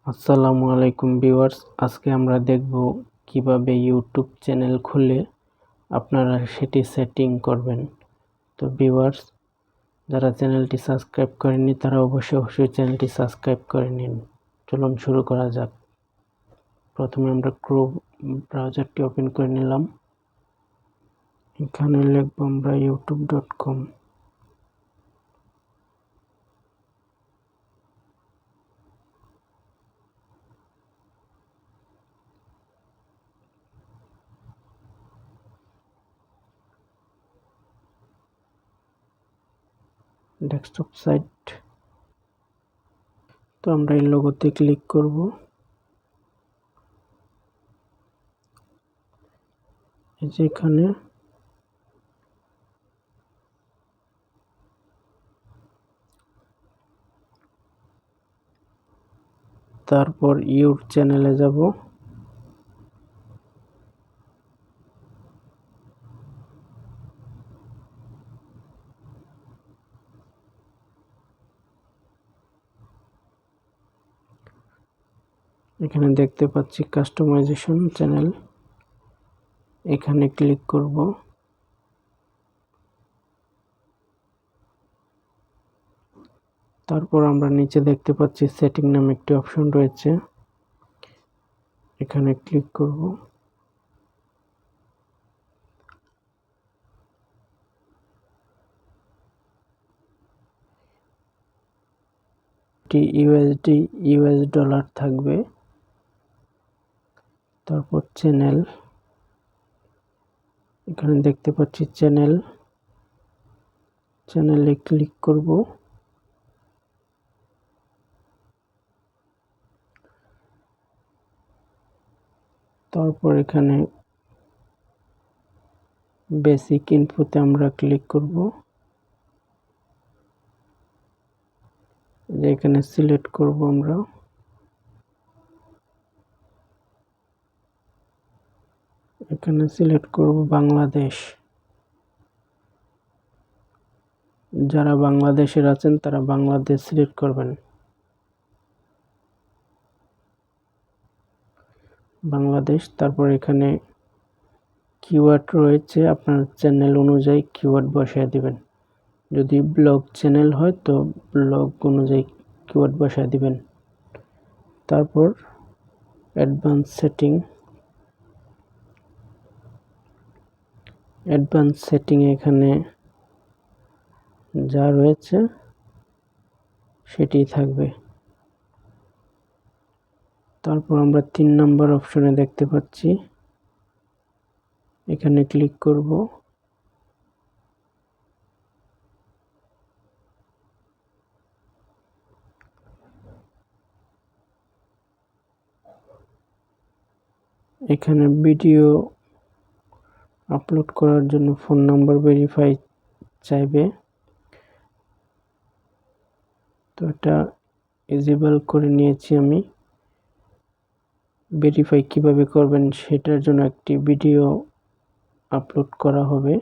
আসসালামু আলাইকুম ভিউয়ার্স, আজকে আমরা দেখব কিভাবে ইউটিউব চ্যানেল খুলে আপনারা সেটি সেটিং করবেন। তো ভিউয়ার্স, যারা চ্যানেলটি সাবস্ক্রাইব করেননি তারা অবশ্যই চ্যানেলটি সাবস্ক্রাইব করে নিন। চলুন শুরু করা যাক। প্রথমে আমরা ক্রোম ব্রাউজারটি ওপেন করে নিলাম। এখানে লিখব আমরা youtube.com। Desktop site. তো আমরা এই লোগোতে ক্লিক করব। এই যে এখানে তারপর ইউর চ্যানেলে যাব। এখানে দেখতে পাচ্ছি কাস্টমাইজেশন চ্যানেল, এখানে ক্লিক করব। তারপর আমরা নিচে দেখতে পাচ্ছি সেটিং নামে একটি অপশন রয়েছে, এখানে ক্লিক করব। ইউএসডি ইউএস ডলার থাকবে। তারপর চ্যানেল, এখানে দেখতে পাচ্ছি চ্যানেলে ক্লিক করব। তারপর এখানে বেসিক ইনফোতে আমরা ক্লিক করব। এখানে সিলেক্ট করব আমরা। এখানে সিলেক্ট করব বাংলাদেশ। যারা বাংলাদেশের আছেন তারা বাংলাদেশ সিলেক্ট করবেন। বাংলাদেশ। তারপর এখানে কিওয়ার্ড রয়েছে, আপনার চ্যানেল অনুযায়ী কিওয়ার্ড বসায় দিবেন। যদি ব্লগ চ্যানেল হয় তো ব্লগ অনুযায়ী কিওয়ার্ড বসায় দিবেন। তারপর অ্যাডভান্স সেটিং এখানে যা রয়েছে সেটি থাকবে। তারপর আমরা 3 নম্বর অপশনে দেখতে পাচ্ছি, এখানে ক্লিক করব। এখানে ভিডিও আপলোড করার জন্য ফোন নাম্বার ভেরিফাই চাইবে, তো এটা ইনেবল করে নিয়েছি আমি। ভেরিফাই কিভাবে করবেন সেটার জন্য একটি ভিডিও আপলোড করা হবে,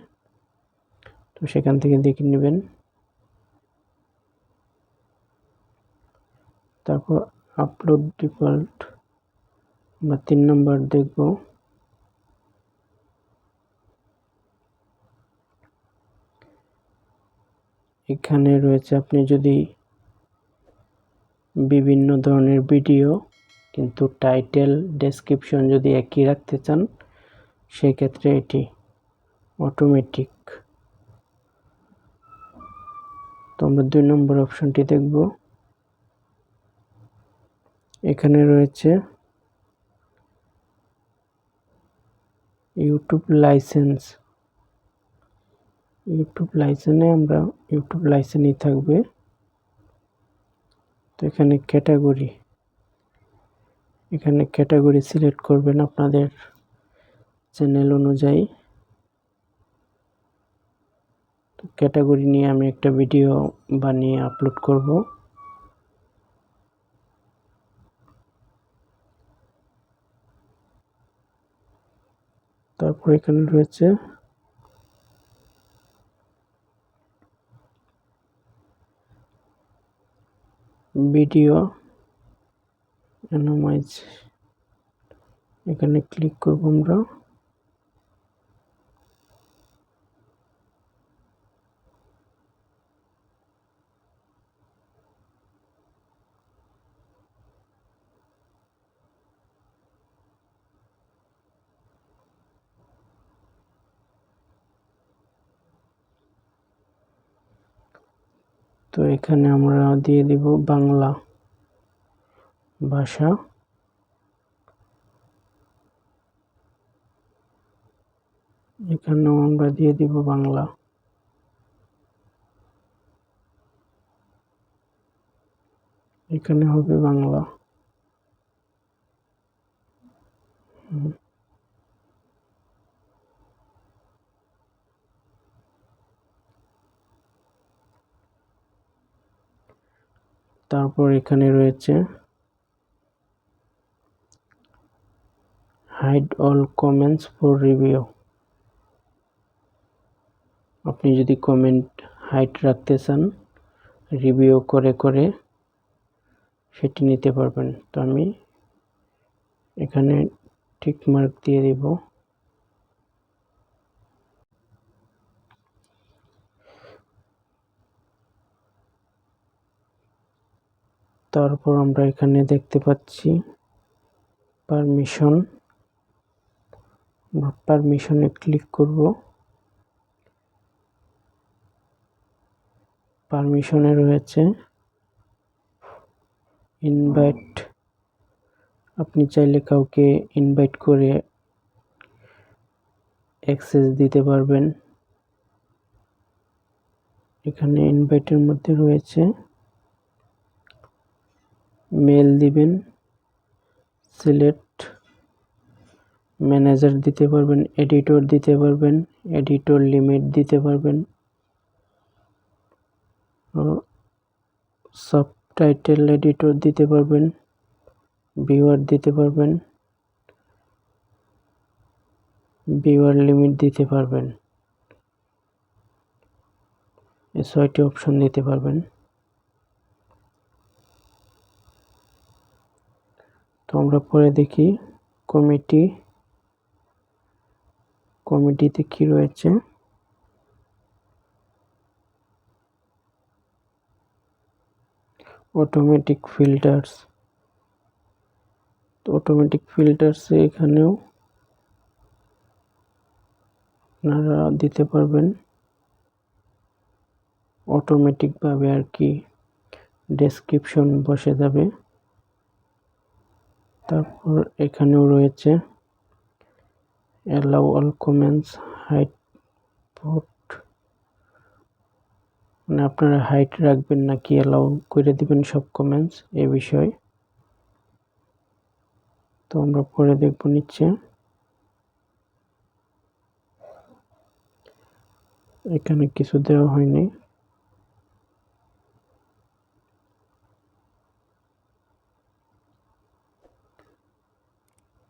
তো সেখান থেকে দেখে নেবেন। তারপর আপলোড ডিফল্ট, আমরা 3 নম্বর দেখব। এখানে রয়েছে আপনি যদি বিভিন্ন ধরনের ভিডিও কিন্তু টাইটেল ডেসক্রিপশন যদি একই রাখতে চান সেক্ষেত্রে এটি অটোমেটিক। তো আমরা 2 নম্বর অপশনটি দেখব। এখানে রয়েছে ইউটিউব লাইসেন্সে আমরা ইউটিউব লাইসেন্সই থাকবে। তো এখানে ক্যাটাগরি সিলেক্ট করবেন আপনাদের চ্যানেল অনুযায়ী। তো ক্যাটাগরি নিয়ে আমি একটা ভিডিও বানিয়ে আপলোড করব। তারপর এখানে রয়েছে ভিডিও অ্যানোমাইজ, এখানে ক্লিক করব আমরা। তো এখানে আমরা দিয়ে দিব বাংলা ভাষা। এখানেও আমরা দিয়ে দিব বাংলা। এখানে হবে বাংলা। তারপর এখানে রয়েছে hide all comments for review. আপনি যদি কমেন্ট হাইড রাখতে চান, রিভিউ করে করে সেটি নিতে পারবেন। তো আমি এখানে টিক মার্ক দিয়ে দিব। তারপর আমরা এখানে দেখতে পাচ্ছি পারমিশন। পারমিশনে ক্লিক করব। পারমিশনে রয়েছে ইনভাইট। আপনি চাইলে কাউকে ইনভাইট করে অ্যাক্সেস দিতে পারবেন। এখানে ইনভাইটের মধ্যে রয়েছে মেল দিবেন, সিলেক্ট ম্যানেজার দিতে পারবেন, এডিটর দিতে পারবেন, এডিটর লিমিট দিতে পারবেন, সাবটাইটেল এডিটর দিতে পারবেন, ভিউয়ার দিতে পারবেন, ভিউয়ার লিমিট দিতে পারবেন। এই 6টি অপশন দিতে পারবেন। তো আমরা পরে দেখি কমিটিতে কি রয়েছে। Automatic filters. তো অটোমেটিক ফিল্টার্সে এখানেও আপনারা দিতে পারবেন অটোমেটিকভাবে আর কি, ডেসক্রিপশন বসে যাবে। তারপর এখানেও রয়েছে allow all comments, hide post, মানে আপনারা হাইড রাখবেন নাকি অ্যালাউ করে দিবেন সব কমেন্টস এ বিষয়ে। তো আমরা পরে দেখব নিচে। এখানে কিছু দেওয়া হয়নি।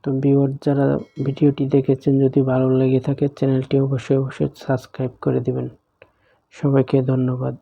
তো ভিউয়ার যারা ভিডিওটি দেখেছেন, যদি ভালো লেগে থাকে চ্যানেলটি অবশ্যই সাবস্ক্রাইব করে দিবেন। সবাইকে ধন্যবাদ।